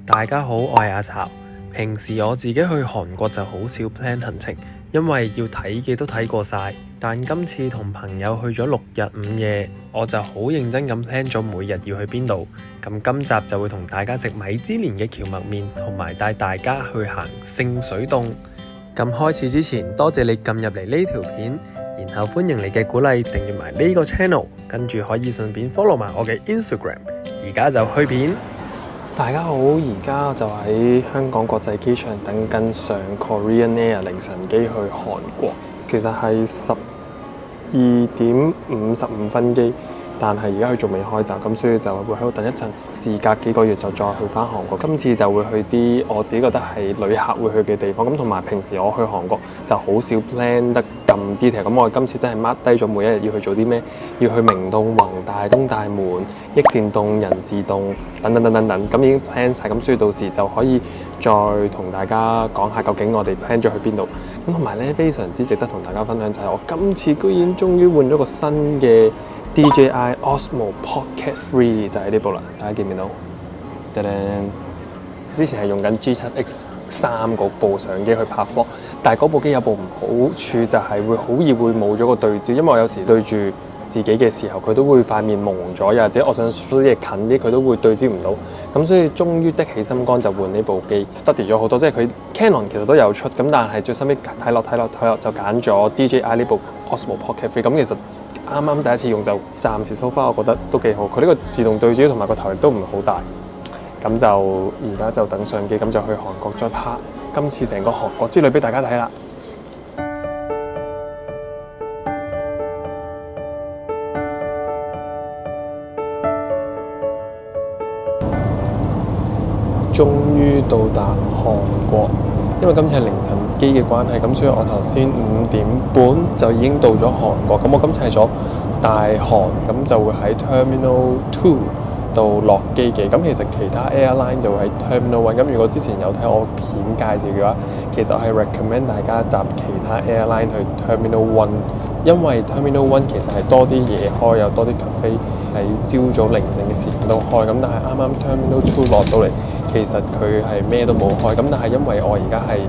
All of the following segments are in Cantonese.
大家好，我係阿巢。平時我自己去韓國就好少 plan 行程，因為要睇嘅都睇過晒。但今次同朋友去咗6日5夜，我就好認真咁 plan 咗每日要去邊度。咁今集就會同大家食米芝蓮嘅蕎麥麵，同埋帶大家去行聖水洞。咁開始之前，多謝你撳入嚟呢條片，然後歡迎你嘅鼓勵，訂閱埋呢個 channel， 跟住可以順便 follow 埋我嘅 Instagram。而家就去片。大家好，而家就喺香港國際機場等緊上 Korean Air 凌晨機去韓國。其實係12點55分機，但係而家佢仲未開閘，咁所以就會喺度等一陣。事隔幾個月就再去返韓國。今次就會去啲我自己覺得係旅客會去嘅地方。咁同埋平時我去韓國就好少 plan 得咁 detail。咁我今次真係 mark 低咗每一日要去做啲咩，要去明洞、弘大、東大門、益善洞、仁寺洞等等，咁已經 plan 晒。咁所以到時就可以再同大家講下究竟我哋 plan 咗去邊度。咁同埋咧，非常之值得同大家分享就係我今次居然終於換咗個新嘅 DJI Osmo Pocket 3，就喺呢部啦，大家見唔見到？之前係用緊 G7X3 嗰部相機去拍 vlog，但係嗰部機有部唔好處就係會好易會冇咗個對焦，因為我有時對住自己嘅時候，佢都會塊面蒙咗，又或者我想 shoot 啲嘢近啲，佢都會對焦唔到。咁所以終於的起心肝就換呢部機 ，study 咗好多，即係佢 Canon 其實都有出，咁但係最收尾睇落就揀咗 DJI 呢部 Osmo Pocket 3。咁其實啱啱第一次用就暫時 so far，我覺得都幾好。佢呢個自動對焦同埋個頭亦都唔係好大。咁就而家就等相機，咁就去韓國再拍今次成個韓國之旅俾大家睇啦。終於到達韓國，因為今次係凌晨機嘅關係，咁所以我頭先5點半就已經到咗韓國。咁我今次係咗大韓，咁就會喺 Terminal 2到落機嘅。咁其實其他 airline 就會喺 Terminal 1。咁如果之前有睇我片介紹嘅話，其實我係 recommend 大家搭其他 airline 去 Terminal 1，因為 Terminal 1其實係多啲嘢開，有多啲 cafe 喺朝早凌晨嘅時間都開。咁但係啱啱 Terminal 2落到嚟，其實佢係咩都冇開。咁但係因為我而家係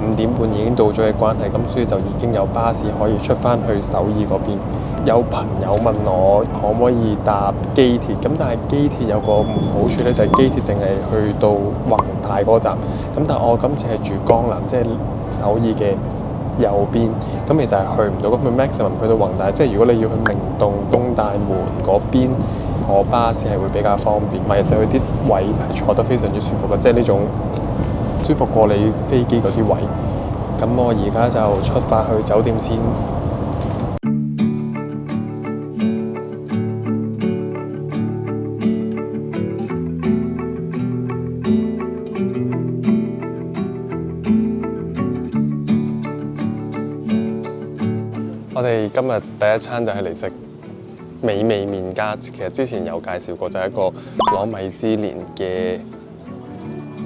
5點半已經到咗嘅關係，咁所以就已經有巴士可以出翻去首爾嗰邊。有朋友問我可唔可以搭機鐵，咁但係機鐵有個唔好處咧，就係機鐵淨係去到弘大嗰站。咁但係我今次係住江南，即係首爾嘅右邊，咁其實係去唔到。咁佢 maximum 去到弘大，即係如果你要去明洞、東大門嗰邊坐巴士係會比較方便，咪就係啲位係坐得非常之舒服嘅，即係呢種舒服過你飛機嗰啲位。咁我而家就出發去酒店先。我哋今日第一餐就係嚟食美味麵家，其實之前有介紹過，就係一個攞米芝蓮嘅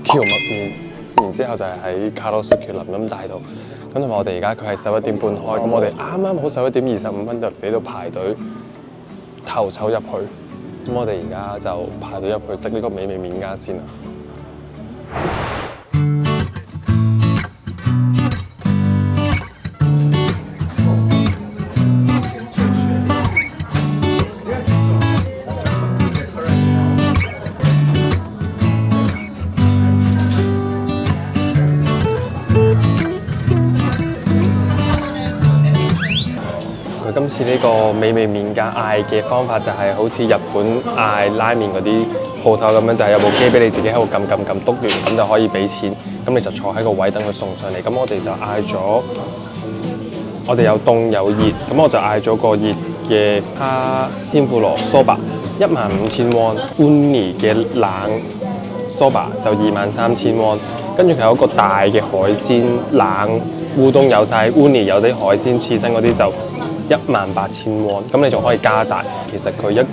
蕎麥麵，然之後就係喺卡羅斯喬林咁大道。咁同埋我哋而家佢係11點半開，咁我哋啱啱好11點25分就嚟到排隊頭籌入去。咁我哋而家就排隊入去食呢個美味麵家先啦。今次呢個美味麵家嗌嘅方法就係好似日本嗌拉麵嗰啲鋪頭咁樣，就係有部機俾你自己喺度撳篤完，咁就可以俾錢，咁你就坐喺個位等佢送上嚟。咁我哋就嗌咗，我哋有凍有熱，咁我就嗌咗個熱嘅蝦天婦羅蘇巴，15,000 won uni 嘅冷蘇巴就23,000 won，跟住佢有一個大嘅海鮮冷烏冬有晒 uni 有啲海鮮刺身嗰啲就18,000 won， 咁你仲可以加大。其實佢一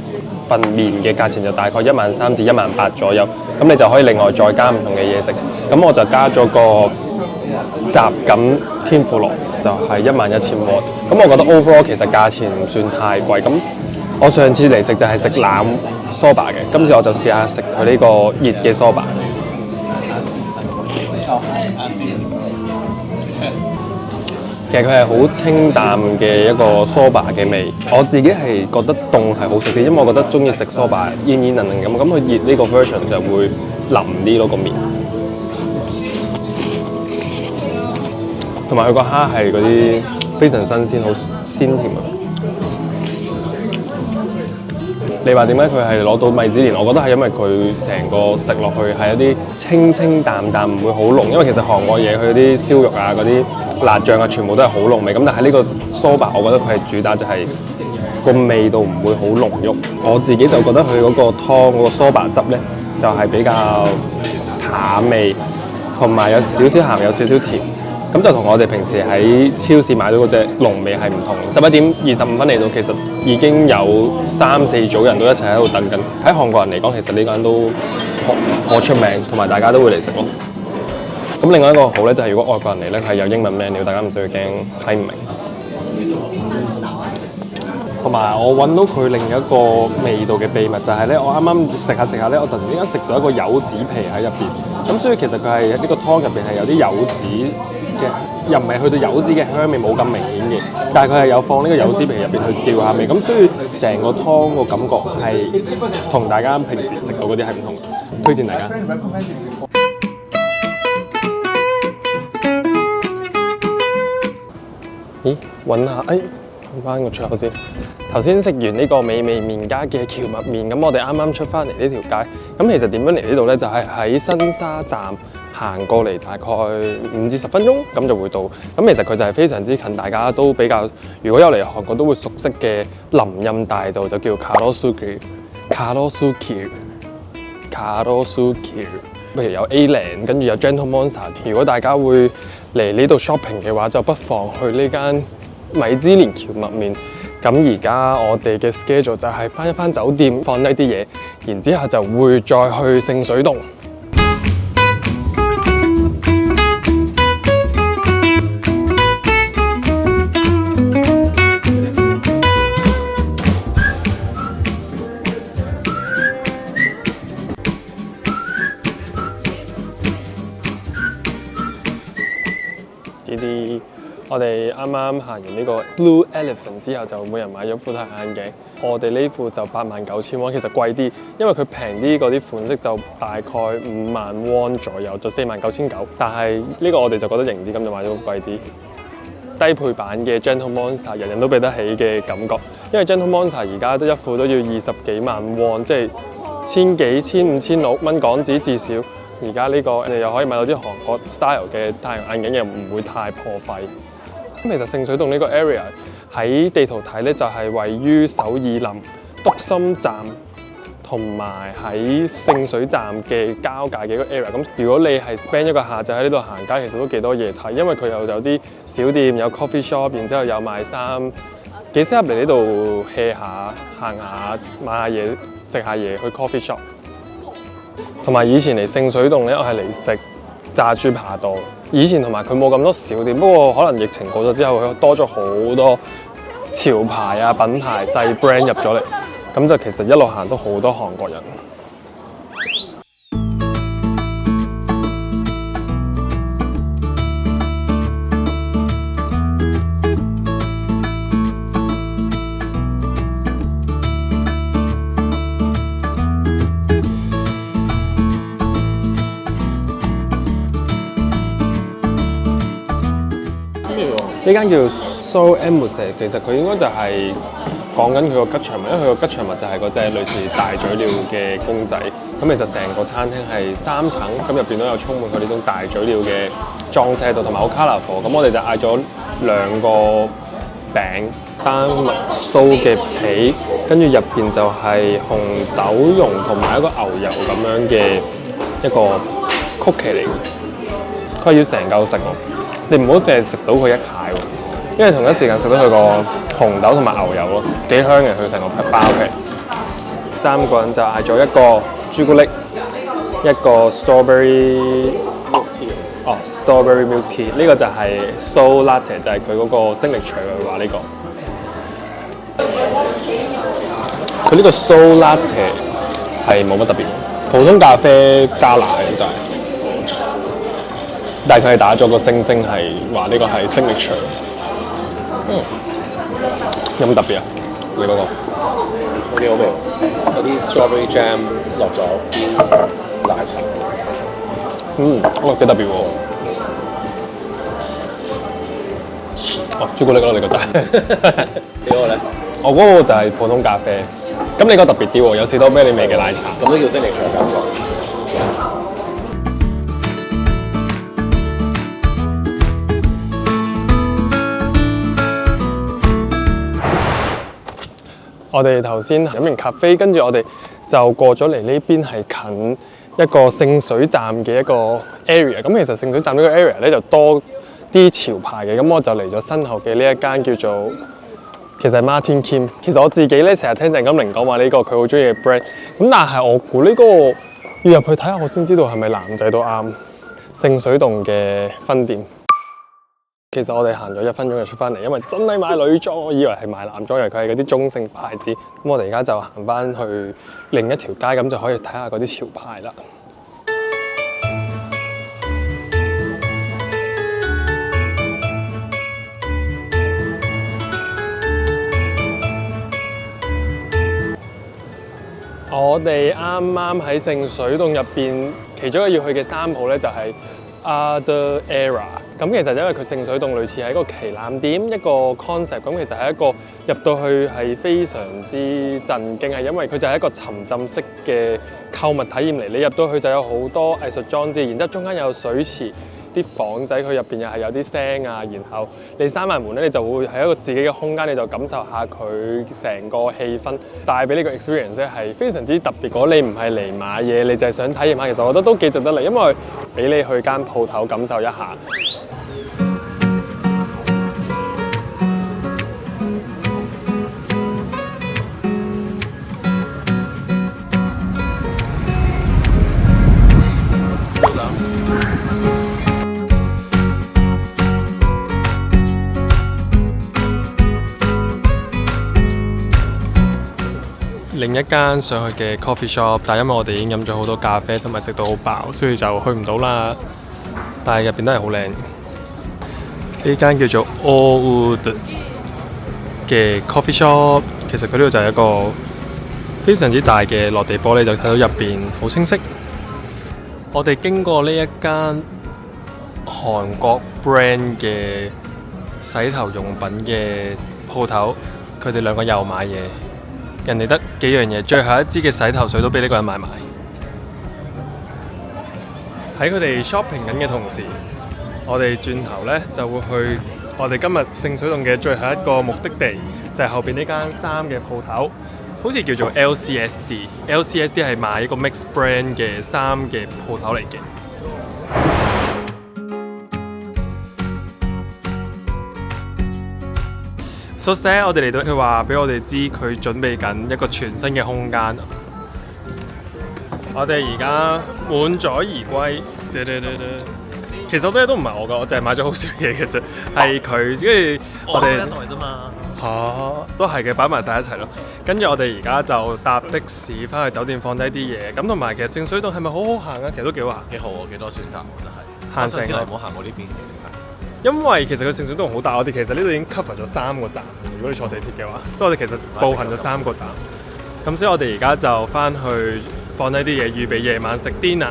份麵嘅價錢就大概13,000至18,000左右，咁你就可以另外再加唔同嘅嘢食。咁我就加咗個雜錦天婦羅，就係11,000 won。咁我覺得 overall 其實價錢唔算太貴。咁我上次嚟食就係食冷梳巴嘅，今次我就試下食佢呢個熱嘅梳巴。其實佢係好清淡嘅一個梳打嘅味，我自己係覺得凍係好食啲，因為我覺得中意食梳打煙煙韌韌咁，佢熱呢個 version 就會腍啲咯個麵，同埋佢個蝦係嗰啲非常新鮮，好鮮甜啊！你話點解佢係攞到米芝蓮？我覺得係因為佢成個食落去係一啲清清淡淡，唔會好濃。因為其實韓國嘢佢啲燒肉啊、嗰啲辣醬啊，全部都係好濃味。咁但係呢個梳打，我覺得佢係主打就係個味道唔會好濃郁。我自己就覺得佢嗰個湯嗰個梳打汁咧，就係比較淡味，同埋有少少鹹，有少少甜。咁就同我哋平時喺超市買到嗰隻濃味係唔同。11:25嚟到，其實已經有3、4組人都一齊喺度等緊。喺韓國人嚟講，其實呢間都頗出名，同埋大家都會嚟食咯。咁另外一個好咧，就係如果外國人嚟咧，佢係有英文 menu，大家唔需要驚睇唔明。同埋我揾到佢另一個味道嘅秘密就係咧，我啱啱食下咧，我突然之間食到一個柚子皮喺入邊。咁所以其實佢係呢個湯入邊係有啲柚子嘅，又唔係去到柚子嘅香味冇咁明顯嘅，但係佢係有放呢個柚子皮入邊去調下味。咁所以成個湯個感覺係同大家平時食到嗰啲係唔同，推薦大家。咦？揾下，揾翻個出口先。頭先食完呢個美味麵家嘅蕎麥麵，咁我哋啱啱出翻嚟呢條街。咁其實點樣嚟呢度咧？就係喺新沙站行過嚟大概5至10分鐘，咁就會到。咁其實佢就係非常之近，大家都比較，如果有嚟韓國都會熟悉嘅林蔭大道，就叫가로수길。譬如有 A-Land，跟住有 Gentle Monster。如果大家會嚟呢度 shopping 嘅話，就不妨去呢間米芝蓮蕎麥麵。咁而家我哋嘅 schedule 就係翻酒店，放低啲嘢，然之後就會再去聖水洞。我哋啱啱行完呢個 Blue Elephant 之後，就每人買咗副太陽眼鏡。我哋呢副就89,000won，其實貴啲，因為佢平啲嗰啲款式就大概5萬won左右，就49,900。但係呢個我哋就覺得型啲，咁就買咗貴啲。低配版嘅 Gentle Monster 人人都俾得起嘅感覺，因為 Gentle Monster 而家都一副都要20幾萬won，即係千幾、1500、1600蚊港紙至少。而家呢個你又可以買到啲韓國 style 嘅太陽眼鏡，又唔會太破費。咁其實聖水洞呢個 area 喺地圖睇咧，就係位於首爾林篤心站同埋喺聖水站嘅交界嘅一個 area。咁如果你係 spend 一個下晝喺呢度行街，其實都幾多嘢睇，因為佢又有啲小店，有 coffee shop， 然之後有賣衫，幾適合嚟呢度 hea 下、行下、買下嘢、食下嘢去 coffee shop。同埋以前嚟聖水洞咧，我係嚟食炸豬扒多。以前同埋佢冇咁多小店，不過可能疫情過咗之後，佢多咗好多潮牌啊、品牌細 brand 入咗嚟，咁就其實一路行都好多韓國人。呢間叫 Seoul Embassy， 其實佢應該就係講緊佢個吉祥物，因為佢個吉祥物就係嗰隻類似大嘴鳥嘅公仔。咁其實成個餐廳係3層，咁入邊都有充滿佢呢種大嘴鳥嘅裝飾喺度，同埋好 colourful。咁我哋就嗌咗2個餅，丹麥酥嘅皮，跟住入邊就係紅豆蓉同埋一個牛油咁樣嘅一個曲奇嚟嘅。佢係要成嚿食喎。你唔好淨係食到佢一塊喎，因為同一時間食到佢個紅豆同埋牛油咯，幾香嘅佢成個包皮。3個人就嗌咗一個朱古力，一個 strawberry milk tea。哦 ，strawberry milk tea 呢個就係 Seoul Latte， 就係佢嗰個signature佢話呢個。佢呢個 Seoul Latte 係冇乜特別，普通咖啡加奶就係。但係佢係打咗個星星，係話呢個係 signature。有冇特別啊？你嗰個幾好味，有啲 strawberry jam 落咗奶茶。幾特別喎。朱古力咯，你覺得？你嗰個咧？我嗰個就係普通咖啡。咁你嗰個特別啲喎，有士多啤梨味嘅奶茶。咁都叫 signature 感覺。我哋頭先飲完咖啡，跟住我哋就過咗嚟呢邊係近一個聖水站嘅一個 area。咁其實聖水站呢個 area 咧就多啲潮牌嘅。咁我就嚟咗身後嘅呢一間叫做其實係 Martin Kim。其實我自己咧成日聽鄭金玲講話呢個佢好中意嘅 brand。咁但係我估呢個要入去睇下，我先知道係咪男仔都啱。聖水洞嘅分店。其實我哋行咗1分鐘就出翻嚟，因為真係買女裝，我以為係買男裝，因為佢係嗰啲中性牌子。咁我哋而家就行翻去另一條街，咁就可以睇下嗰啲潮牌啦。我哋啱啱喺聖水洞入邊，其中一個要去嘅3鋪咧就係 Other Era。咁其實因為佢聖水洞類似係一個旗艦店，一個 concept， 咁其實係一個入到去係非常之震驚，係因為佢就係一個沉浸式嘅購物體驗嚟。你入到去就有好多藝術裝置，然之後中間有水池，啲房仔佢入邊又係有啲聲啊，然後你閂埋門咧，你就會係一個自己嘅空間，你就感受下佢成個氣氛，帶俾呢個 experience 咧係非常之特別。如果你唔係嚟買嘢，你就係想體驗下，其實我覺得都幾值得嚟，因為俾你去間鋪頭感受一下。另一間上去嘅 coffee shop， 但係因為我哋已經飲咗好多咖啡同埋食到好飽，所以就去唔到啦。但係入邊都係好靚。呢間叫做 Allwood 嘅 coffee shop， 其實佢呢度就係一個非常之大嘅落地玻璃，就睇到入邊好清晰。我哋經過呢一間韓國 brand 嘅洗頭用品嘅鋪頭，佢哋兩個又買嘢。人哋得幾樣嘢，最後一支嘅洗頭水都俾呢個人買埋。喺佢哋 shopping 緊嘅同時，我哋轉頭呢就會去我哋今日聖水洞嘅最後一個目的地，就係後邊呢間衫嘅鋪頭，好似叫做 LCSD。LCSD 係賣一個 mix brand 嘅衫嘅鋪頭嚟嘅。So sad， 我哋嚟到，佢話俾我哋知佢準備緊一個全新嘅空間。我哋而家滿載而歸。其實好多嘢都唔係我㗎，我淨係買咗好少嘢嘅啫。係佢，跟住我哋一袋啫嘛。都係嘅，擺埋晒一齊咯。跟住我哋而家就搭的士翻去酒店放低啲嘢。咁同埋其實聖水洞係咪好好行啊？其實都幾好行，幾好啊，幾多選擇我覺得係。行成個冇行過呢邊嘅。因為其實佢聖水洞好大，我哋其實呢度已經 cover 咗3個站。如果你坐地鐵嘅話，所以我哋其實步行咗3個站。咁所以我哋而家就翻去放低啲嘢，預備夜晚食 dinner。